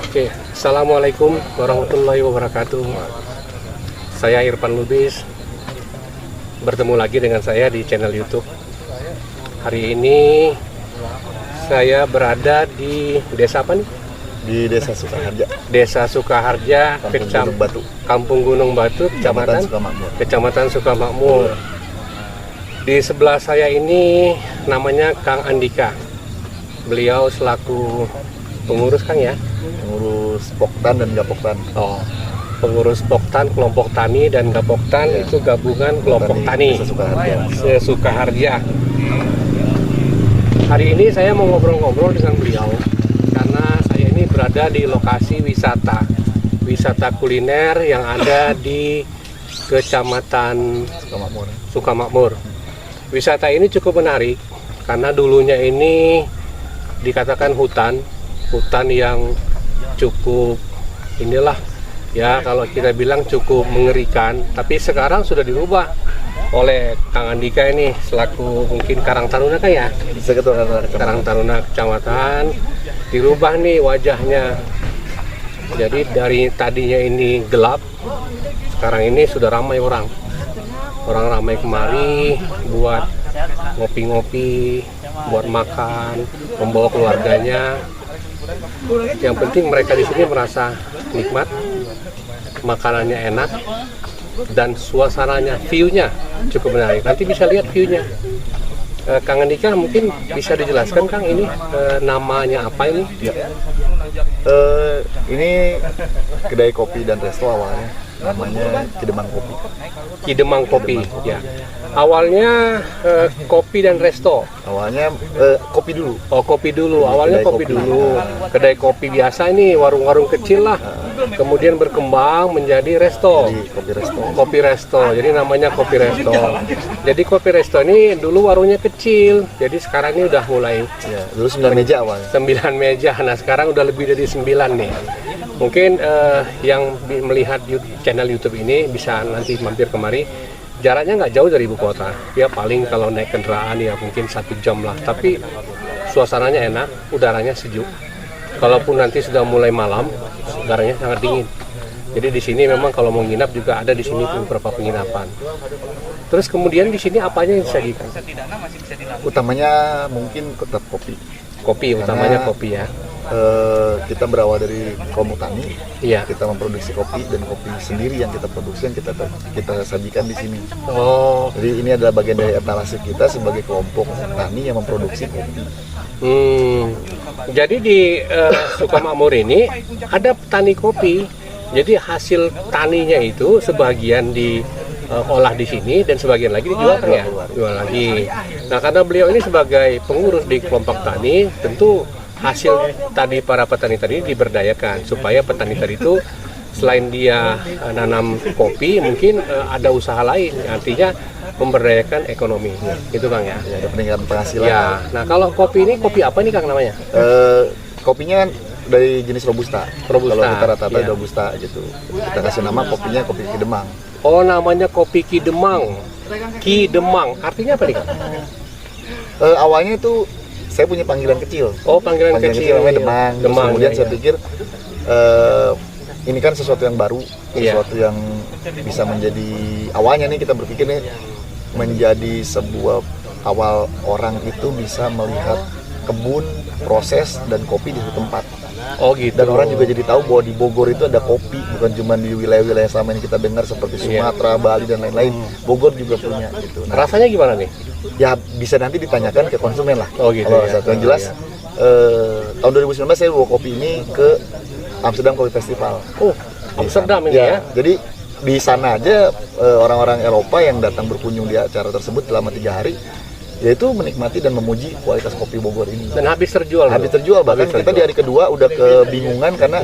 Oke, Assalamualaikum warahmatullahi wabarakatuh. Saya Irfan Lubis. Bertemu lagi dengan saya di channel YouTube. Hari ini saya berada di desa apa nih? Di Desa Sukaharja. Desa Sukaharja, Kampung Gunung Batu, Kecamatan Sukamakmur. Di sebelah saya ini namanya Kang Andika. Beliau selaku pengurus, Kang, ya? Pengurus Poktan dan Gapoktan. Oh, pengurus Poktan, kelompok tani, dan Gapoktan itu gabungan kelompok tani Sukaharja. Hari ini saya mau ngobrol-ngobrol dengan beliau karena saya ini berada di lokasi wisata kuliner yang ada di Kecamatan Sukamakmur. Wisata ini cukup menarik karena dulunya ini dikatakan hutan yang cukup ya kalau kita bilang cukup mengerikan, tapi sekarang sudah dirubah oleh Kang Andika ini selaku mungkin Karang Taruna, kan ya? Karang Taruna Kecamatan, dirubah nih wajahnya. Jadi dari tadinya ini gelap, sekarang ini sudah ramai orang ramai kemari buat ngopi-ngopi, buat makan, membawa keluarganya. Yang penting mereka di sini merasa nikmat, makanannya enak, dan suasananya, view-nya cukup menarik. Nanti bisa lihat view-nya. Kang Andika mungkin bisa dijelaskan, Kang, ini namanya apa ini? Ya. Ini kedai kopi dan resto awalnya, namanya Kidemang Kopi. Ya. Awalnya kopi dan resto. Awalnya kopi dulu. Oh, kopi dulu. Awalnya kopi dulu. Kedai kopi biasa ini, warung-warung kecil lah. Kemudian berkembang menjadi resto. Kopi resto. Jadi namanya kopi resto. Jadi kopi resto ini dulu warungnya kecil. Jadi sekarang ini udah mulai. Ya, dulu 9 meja awalnya. 9 meja. Nah, sekarang udah lebih dari 9 nih. Mungkin yang melihat channel YouTube ini bisa nanti mampir kemari. Jaraknya nggak jauh dari ibu kota, ya paling kalau naik kendaraan ya mungkin 1 jam lah. Tapi suasananya enak, udaranya sejuk. Kalaupun nanti sudah mulai malam, udaranya sangat dingin. Jadi di sini memang kalau mau nginap juga ada di sini beberapa penginapan. Terus kemudian di sini apanya yang disajikan? Utamanya mungkin tetap kopi. Utamanya kopi ya. Kita berawal dari kelompok tani, iya. Kita memproduksi kopi dan kopi sendiri yang kita produksi, yang kita sajikan di sini. Oh, jadi ini adalah bagian dari etalase kita sebagai kelompok tani yang memproduksi kopi. Jadi di Sukamakmur ini ada petani kopi. Jadi hasil taninya itu sebagian diolah di sini dan sebagian lagi dijual, ya, jual lagi. Nah, karena beliau ini sebagai pengurus di kelompok tani, tentu hasil tadi para petani tadi diberdayakan supaya petani tadi itu selain dia nanam kopi mungkin ada usaha lain, artinya memberdayakan ekonomi, gitu, Kang, ya. Ya, ada peningkatan penghasilan. Ya. Nah, kalau kopi ini kopi apa nih, Kang, namanya? Kopinya dari jenis robusta. Kalau kita rata-rata ya. Robusta gitu. Kita kasih nama kopinya kopi Kidemang. Oh, namanya kopi Kidemang. Kidemang artinya apa nih, Kang? Awalnya itu saya punya panggilan kecil. Oh, panggilan kecil namanya Demang. Kemudian saya pikir ini kan sesuatu yang baru, sesuatu yang bisa menjadi awalnya nih kita berpikir nih menjadi sebuah awal orang itu bisa melihat kebun, proses dan kopi di satu tempat. Oh, gitu. Dan orang juga jadi tahu bahwa di Bogor itu ada kopi, bukan cuma di wilayah-wilayah selama ini kita dengar seperti Sumatera, Bali dan lain-lain. Bogor juga punya gitu. Nah, rasanya gimana nih? Ya bisa nanti ditanyakan ke konsumen lah. Oh, gitu. Kalau yang jelas tahun 2019 saya bawa kopi ini ke Amsterdam Coffee Festival. Oh, Amsterdam ini ya. Jadi di sana aja orang-orang Eropa yang datang berkunjung di acara tersebut selama 3 hari yaitu menikmati dan memuji kualitas kopi Bogor ini. Dan habis terjual. Bahkan kita di hari kedua udah kebingungan karena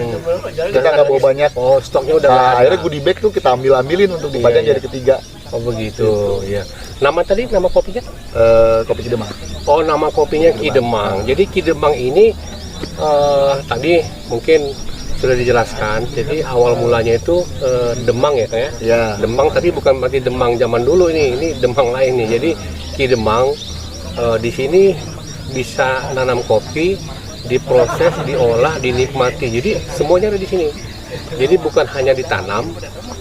kita nggak bawa banyak. Oh, stoknya udah. Nah, akhirnya goodie bag tuh kita ambilin untuk dipajang di hari ketiga. Oh, begitu. Ya. Nama kopinya? Kopi Kidemang. Oh, nama kopinya Kidemang. Jadi Kidemang ini tadi mungkin sudah dijelaskan. Jadi awal mulanya itu Demang ya, Kang, ya? Ya. Demang, tapi bukan berarti Demang zaman dulu ini Demang lain nih. Jadi Kidemang di sini bisa nanam kopi diproses, diolah, dinikmati. Jadi semuanya ada di sini. Jadi bukan hanya ditanam,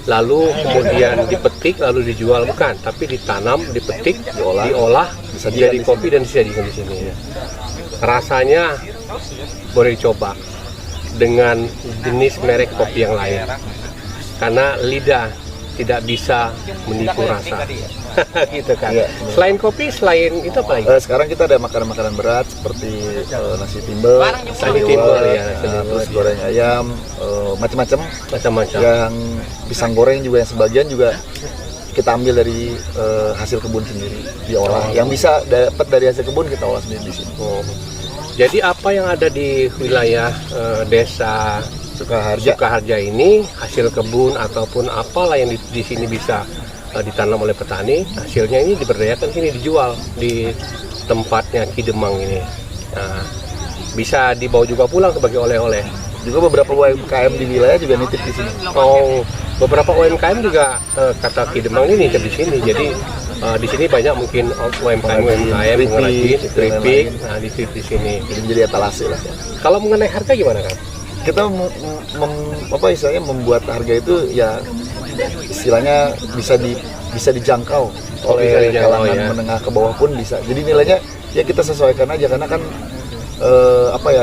lalu kemudian dipetik, lalu dijual, bukan. Tapi ditanam, dipetik, diolah, bisa jadi kopi dan disajikan di sini. Rasanya boleh dicoba dengan jenis merek kopi yang lain. Karena lidah tidak bisa menipu rasa. Gitu kan. Iya, Selain kopi, selain itu apa lagi? Sekarang kita ada makanan-makanan berat seperti nasi timbel, terus goreng ayam, macam-macam. Yang pisang goreng juga yang sebagian juga kita ambil dari hasil kebun sendiri, diolah. Yang bisa dapat dari hasil kebun kita olah sendiri di sini. Jadi apa yang ada di wilayah desa Sukaharja ini, hasil kebun ataupun apalah yang di sini bisa ditanam oleh petani, hasilnya ini diberdayakan sini, dijual di tempatnya Ki Demang ini. Nah, bisa dibawa juga pulang sebagai oleh-oleh. Juga beberapa UMKM di wilayah juga nitip di sini. Oh, beberapa UMKM juga kata Ki Demang ini nitip di sini. Jadi di sini banyak mungkin UMKM mengrajin keripik, nah nitip di sini. Jadi menjadi etalase lah. Kalau mengenai harga gimana kan? Kita istilahnya membuat harga itu ya istilahnya bisa dijangkau oleh kalangan menengah ke bawah pun bisa. Jadi nilainya ya kita sesuaikan aja karena kan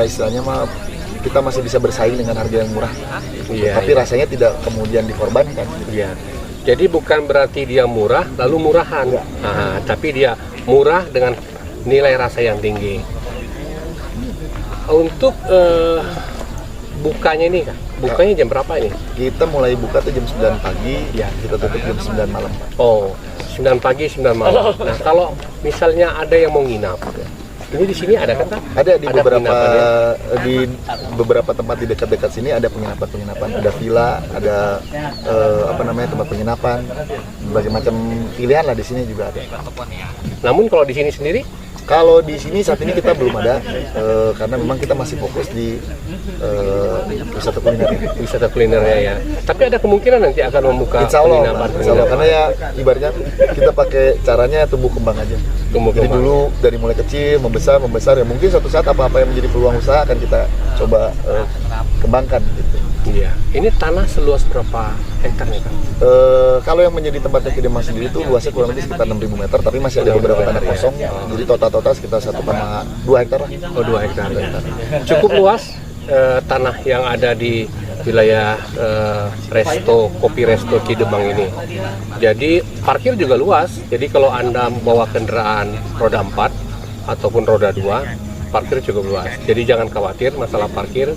istilahnya mah kita masih bisa bersaing dengan harga yang murah. Tapi rasanya tidak kemudian dikorbankan. Iya. Jadi bukan berarti dia murah lalu murahan. Nah, tapi dia murah dengan nilai rasa yang tinggi. Untuk bukanya ini kan, bukanya jam berapa ini? Kita mulai buka tuh jam 9 pagi, ya kita tutup jam 9 malam. Oh, 9 pagi, 9 malam. Nah, kalau misalnya ada yang mau nginap, ini di sini ada kan? Ada di beberapa tempat di dekat-dekat sini ada penginapan, ada villa, ada tempat penginapan, berbagai macam pilihan lah di sini juga ada. Namun kalau di sini sendiri? Kalau di sini saat ini kita belum ada karena memang kita masih fokus di wisata kulinernya ya. Tapi ada kemungkinan nanti akan membuka penginapan. Karena ya ibaratnya kita pakai caranya tumbuh kembang aja. Jadi dulu dari mulai kecil membesar ya mungkin suatu saat apa-apa yang menjadi peluang usaha akan kita coba kembangkan gitu. Iya. Ini tanah seluas berapa hektar nih Kang? Kalau yang menjadi tempatnya Ki Demang sendiri itu luasnya kurang lebih sekitar 6.000 meter, tapi masih ada beberapa tanah kosong. Jadi total sekitar 1,2 hektar lah. Oh, 2 hektar. Cukup luas tanah yang ada di wilayah kopi resto Ki Demang ini. Jadi parkir juga luas. Jadi kalau Anda membawa kendaraan roda 4 ataupun roda 2, parkir cukup luas. Jadi jangan khawatir masalah parkir.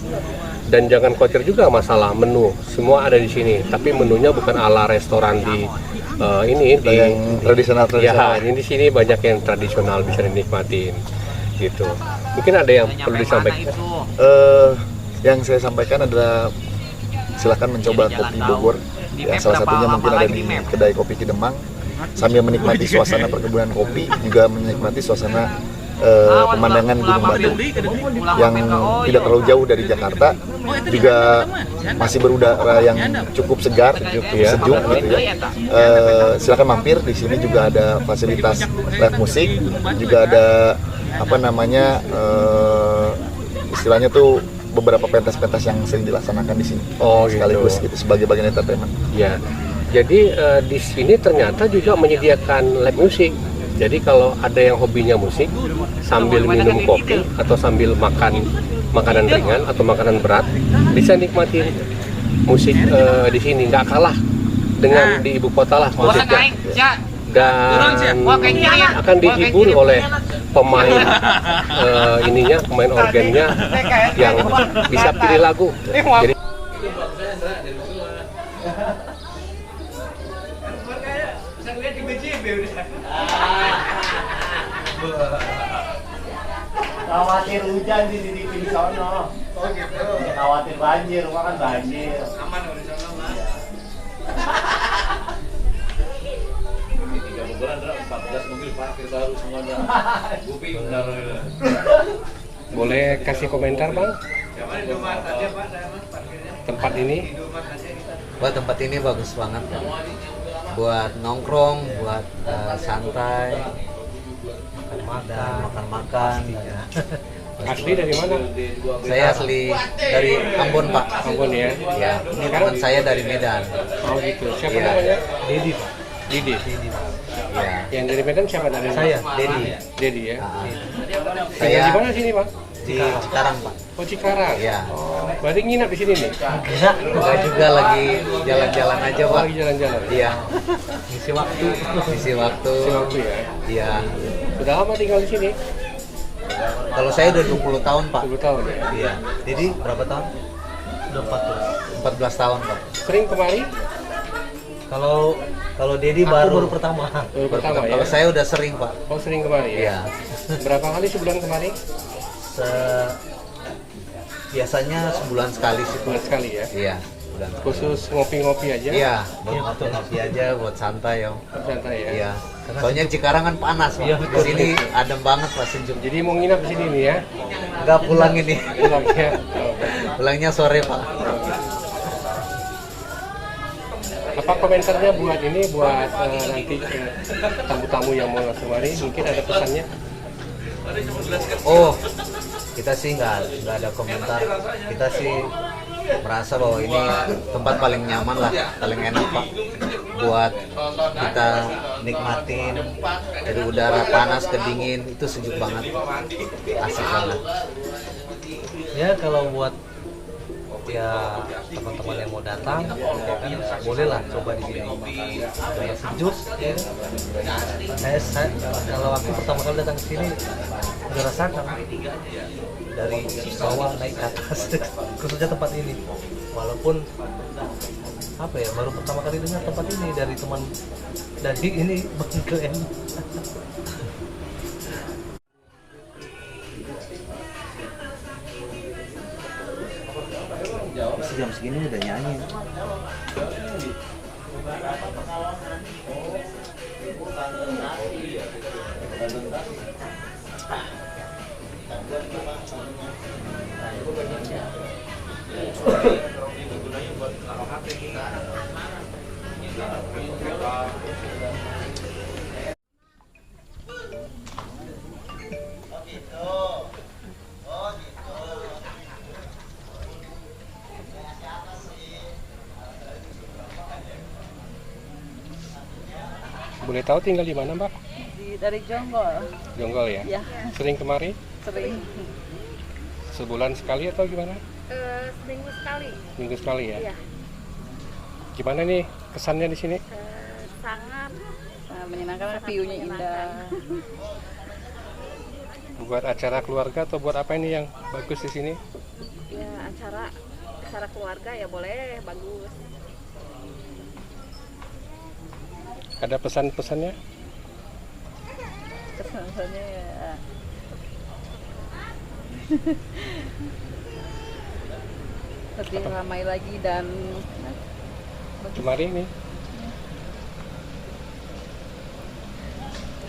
Dan jangan khawatir juga masalah menu, semua ada di sini. Tapi menunya bukan ala restoran di yang tradisional. Ya, ini di sini banyak yang tradisional bisa dinikmatin, gitu. Mungkin ada yang perlu disampaikan. Yang saya sampaikan adalah silakan mencoba kopi Bogor. Ya, salah satunya mungkin ada di kedai kopi Ki Demang. Sambil menikmati suasana perkebunan kopi, juga menikmati suasana pemandangan Gunung Batu yang tidak terlalu jauh dari Jakarta, juga masih berudara yang cukup segar, sejuk gitu ya. Silakan mampir di sini, juga ada fasilitas live musik, juga ada istilahnya tuh beberapa pentas-pentas yang sering dilaksanakan di sini. Sekaligus gitu sebagai bagian entertainment. Ya. Jadi di sini ternyata juga menyediakan live music. Jadi kalau ada yang hobinya musik, sambil minum kopi atau sambil makan makanan ringan atau makanan berat, bisa nikmatin musik di sini. Nggak kalah dengan di ibu kota lah musiknya. Dan akan dihibur oleh pemain pemain organnya yang bisa pilih lagu. Jadi khawatir hujan di sono. Oh gitu. Khawatir banjir, rumah kan banjir. Aman di sono, Mas. Ini 3 bulan 14 mobil parkir baru semuanya. Gupi benar. boleh kasih komentar Bang? Tempat ini? Buat tempat ini bagus banget kan. Buat nongkrong, buat santai, makan-makan ya. Asli dari mana? Saya asli dari Ambon, Pak. Ambon ya. Ya, ini teman saya dari Medan. Oh gitu. Siapa Iya. namanya? Dedi. Didi. Ya, Yang dari Medan siapa dari? saya Dedi. Dedi ya. Nah, Tinggal di saya mana sini, Pak? di Cikarang, Pak. Oh Cikarang. Iya. Oh, berarti nginap di sini nih? Enggak juga lagi jalan-jalan aja, Oh, Pak. lagi jalan-jalan. Iya. Isi waktu. Isi waktu. Isi waktu ya. Iya. Sudah lama tinggal di sini? Kalau saya udah 20 tahun, Pak. 10 tahun ya. Iya. Jadi berapa tahun? Udah 14 tahun, Pak. Sering kemari? Kalau Dedi baru pertama. Baru pertama ya. Kalau saya udah sering, Pak. Oh sering kemari ya? Iya. Berapa kali sebulan kemari? Biasanya sebulan sekali sih, Sebulan Pak. sekali ya. Iya, sebulan sekali. Khusus ngopi-ngopi aja? Iya, buat ngopi aja, buat santai, Om. Santai ya. Iya. Soalnya Cikarang kan panas, Pak. Di sini adem banget, Pak, sejuk. Jadi mau nginap di sini nih ya? Enggak pulang ini. Pulang ya. Oh. Pulangnya sore, Pak. Apa komentarnya buat ini, buat nanti tamu-tamu yang mau kemari? Mungkin ada pesannya? Oh, kita sih nggak ada komentar. Kita sih merasa bahwa ini tempat paling nyaman lah, paling enak, Pak, buat kita nikmatin dari udara panas ke dingin. Itu sejuk banget, asik banget. Ya kalau buat ya teman-teman yang mau datang ya kan bolehlah coba di sini karena sejuk ya. Saya kalau aku pertama kali datang ke sini udah rasakan dari bawah naik ke atas khususnya tempat ini, walaupun apa ya baru pertama kali dengar tempat ini dari teman dari ini Bang. Jam segini udah nyanyi. Boleh tahu tinggal di mana, Mbak? Dari Jonggol, Jonggol ya? ya Sering kemari? sering. Sebulan sekali atau gimana? Seminggu sekali. Minggu sekali ya? Iya. Gimana nih kesannya di sini? Sangat Menyenangkan, view-nya indah. Buat acara keluarga atau buat apa ini yang bagus di sini? ya acara keluarga ya boleh bagus. Ada pesan-pesannya? Kesannya ya lebih ramai lagi dan Kemari nih.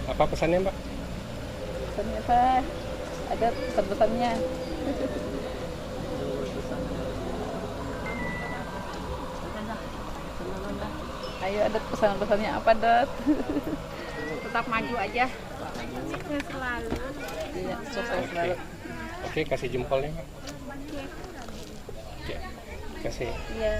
Apa pesannya, Mbak? pesannya apa? Ada pesan-pesannya. Ayo ada pesan-pesannya apa, Dot? Tetap maju aja. Sukses selalu. Iya, sukses selalu. Oke, kasih jempolnya, Mbak. Ya, kasih. Iya.